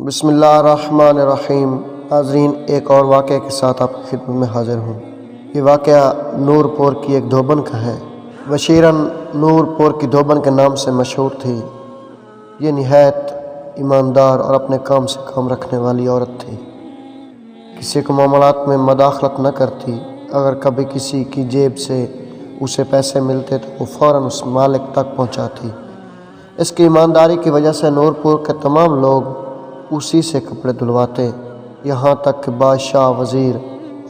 بسم اللہ الرحمن الرحیم۔ ناظرین، ایک اور واقعے کے ساتھ آپ کی خدمت میں حاضر ہوں۔ یہ واقعہ نور پور کی ایک دھوبن کا ہے۔ بشیرن نور پور کی دھوبن کے نام سے مشہور تھی۔ یہ نہایت ایماندار اور اپنے کام سے کام رکھنے والی عورت تھی۔ کسی کو معاملات میں مداخلت نہ کرتی۔ اگر کبھی کسی کی جیب سے اسے پیسے ملتے تو وہ فوراً اس مالک تک پہنچاتی۔ اس کی ایمانداری کی وجہ سے نور پور کے تمام لوگ اسی سے کپڑے دھلواتے، یہاں تک کہ بادشاہ، وزیر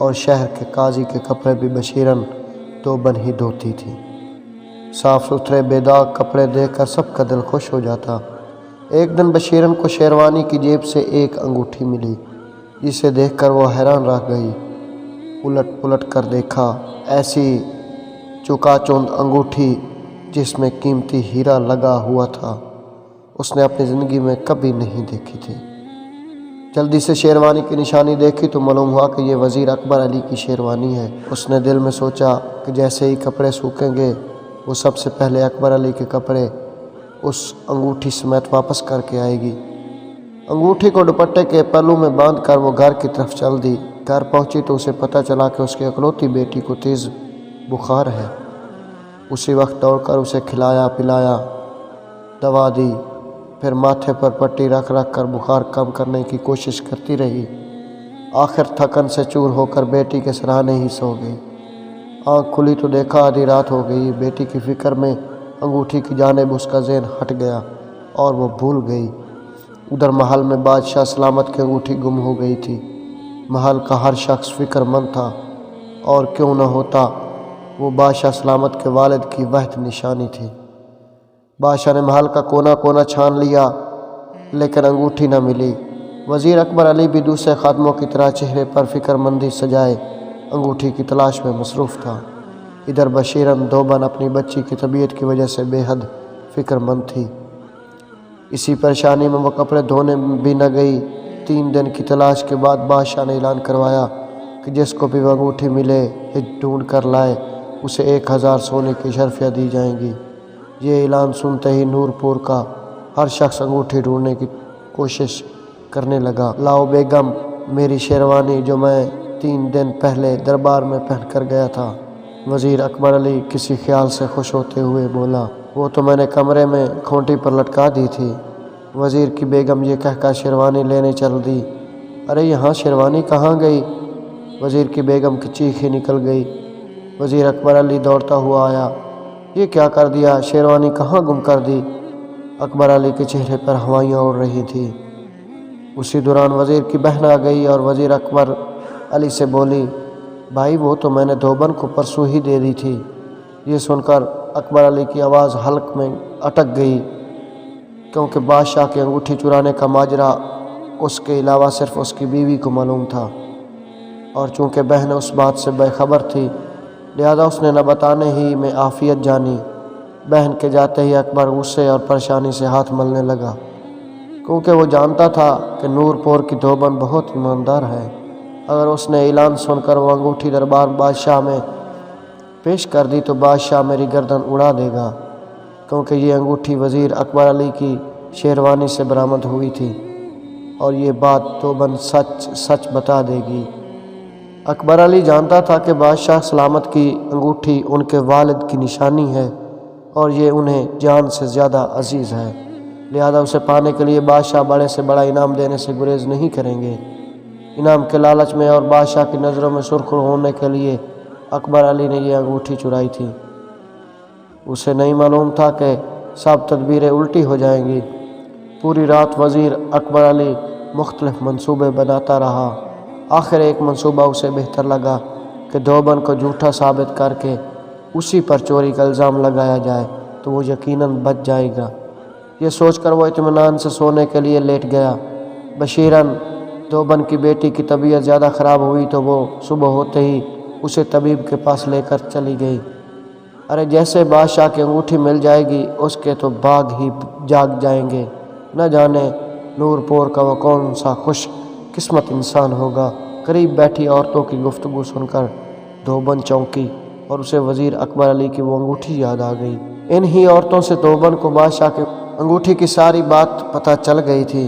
اور شہر کے قاضی کے کپڑے بھی بشیرن دھوبن ہی دھوتی تھی۔ صاف ستھرے بے داغ کپڑے دیکھ کر سب کا دل خوش ہو جاتا۔ ایک دن بشیرن کو شیروانی کی جیب سے ایک انگوٹھی ملی، جسے دیکھ کر وہ حیران رہ گئی۔ الٹ پلٹ کر دیکھا، ایسی چکا چوند انگوٹھی جس میں قیمتی ہیرا لگا ہوا تھا اس نے اپنی زندگی میں کبھی نہیں دیکھی تھی۔ جلدی سے شیروانی کی نشانی دیکھی تو معلوم ہوا کہ یہ وزیر اکبر علی کی شیروانی ہے۔ اس نے دل میں سوچا کہ جیسے ہی کپڑے سوکھیں گے وہ سب سے پہلے اکبر علی کے کپڑے اس انگوٹھی سمیت واپس کر کے آئے گی۔ انگوٹھی کو دوپٹے کے پہلو میں باندھ کر وہ گھر کی طرف چل دی۔ گھر پہنچی تو اسے پتہ چلا کہ اس کی اکلوتی بیٹی کو تیز بخار ہے۔ اسی وقت دوڑ کر اسے کھلایا پلایا، دوا دی، پھر ماتھے پر پٹی رکھ کر بخار کم کرنے کی کوشش کرتی رہی۔ آخر تھکن سے چور ہو کر بیٹی کے سرہانے ہی سو گئی۔ آنکھ کھلی تو دیکھا آدھی رات ہو گئی۔ بیٹی کی فکر میں انگوٹھی کی جانب اس کا ذہن ہٹ گیا اور وہ بھول گئی۔ ادھر محل میں بادشاہ سلامت کی انگوٹھی گم ہو گئی تھی۔ محل کا ہر شخص فکر مند تھا، اور کیوں نہ ہوتا، وہ بادشاہ سلامت کے والد کی واحد نشانی تھی۔ بادشاہ نے محل کا کونا کونا چھان لیا لیکن انگوٹھی نہ ملی۔ وزیر اکبر علی بھی دوسرے خادموں کی طرح چہرے پر فکر مندی سجائے انگوٹھی کی تلاش میں مصروف تھا۔ ادھر بشیرن دھوبن اپنی بچی کی طبیعت کی وجہ سے بے حد فکر مند تھی۔ اسی پریشانی میں وہ کپڑے دھونے بھی نہ گئی۔ 3 دن کی تلاش کے بعد بادشاہ نے اعلان کروایا کہ جس کو بھی وہ انگوٹھی ملے یا ڈھونڈ کر لائے اسے 1000 سونے کی اشرفیاں دی جائیں گی۔ یہ اعلان سنتے ہی نور پور کا ہر شخص انگوٹھی ڈھونڈنے کی کوشش کرنے لگا۔ لاؤ بیگم میری شیروانی جو میں 3 دن پہلے دربار میں پہن کر گیا تھا۔ وزیر اکبر علی کسی خیال سے خوش ہوتے ہوئے بولا، وہ تو میں نے کمرے میں کھونٹی پر لٹکا دی تھی۔ وزیر کی بیگم یہ کہہ کر شیروانی لینے چل دی۔ ارے یہاں شیروانی کہاں گئی؟ وزیر کی بیگم کی چیخ ہی نکل گئی۔ وزیر اکبر علی دوڑتا ہوا آیا۔ یہ کیا کر دیا؟ شیروانی کہاں گم کر دی؟ اکبر علی کے چہرے پر ہوائیاں اڑ رہی تھیں۔ اسی دوران وزیر کی بہن آ گئی اور وزیر اکبر علی سے بولی، بھائی وہ تو میں نے دھوبن کو پرسوں ہی دے دی تھی۔ یہ سن کر اکبر علی کی آواز حلق میں اٹک گئی، کیونکہ بادشاہ کی انگوٹھی چرانے کا ماجرا اس کے علاوہ صرف اس کی بیوی کو معلوم تھا، اور چونکہ بہن اس بات سے بے خبر تھی لہذا اس نے نہ بتانے ہی میں عافیت جانی۔ بہن کے جاتے ہی اکبر غصے اور پریشانی سے ہاتھ ملنے لگا، کیونکہ وہ جانتا تھا کہ نور پور کی دھوبن بہت ایماندار ہے۔ اگر اس نے اعلان سن کر وہ انگوٹھی دربار بادشاہ میں پیش کر دی تو بادشاہ میری گردن اڑا دے گا، کیونکہ یہ انگوٹھی وزیر اکبر علی کی شیروانی سے برآمد ہوئی تھی، اور یہ بات دھوبن سچ بتا دے گی۔ اکبر علی جانتا تھا کہ بادشاہ سلامت کی انگوٹھی ان کے والد کی نشانی ہے اور یہ انہیں جان سے زیادہ عزیز ہے، لہذا اسے پانے کے لیے بادشاہ بڑے سے بڑا انعام دینے سے گریز نہیں کریں گے۔ انعام کے لالچ میں اور بادشاہ کی نظروں میں سرخر ہونے کے لیے اکبر علی نے یہ انگوٹھی چرائی تھی۔ اسے نہیں معلوم تھا کہ سب تدبیریں الٹی ہو جائیں گی۔ پوری رات وزیر اکبر علی مختلف منصوبے بناتا رہا۔ آخر ایک منصوبہ اسے بہتر لگا کہ دھوبن کو جھوٹا ثابت کر کے اسی پر چوری کا الزام لگایا جائے تو وہ یقیناً بچ جائے گا۔ یہ سوچ کر وہ اطمینان سے سونے کے لیے لیٹ گیا۔ بشیرن دھوبن کی بیٹی کی طبیعت زیادہ خراب ہوئی تو وہ صبح ہوتے ہی اسے طبیب کے پاس لے کر چلی گئی۔ ارے جیسے بادشاہ کی انگوٹھی مل جائے گی اس کے تو باغ ہی جاگ جائیں گے۔ نہ جانے نور پور کا وہ کون سا خوش قسمت انسان ہوگا۔ قریب بیٹھی عورتوں کی گفتگو سن کر دھوبن چونکی اور اسے وزیر اکبر علی کی وہ انگوٹھی یاد آ گئی۔ انہی عورتوں سے دھوبن کو بادشاہ کی انگوٹھی کی ساری بات پتہ چل گئی تھی۔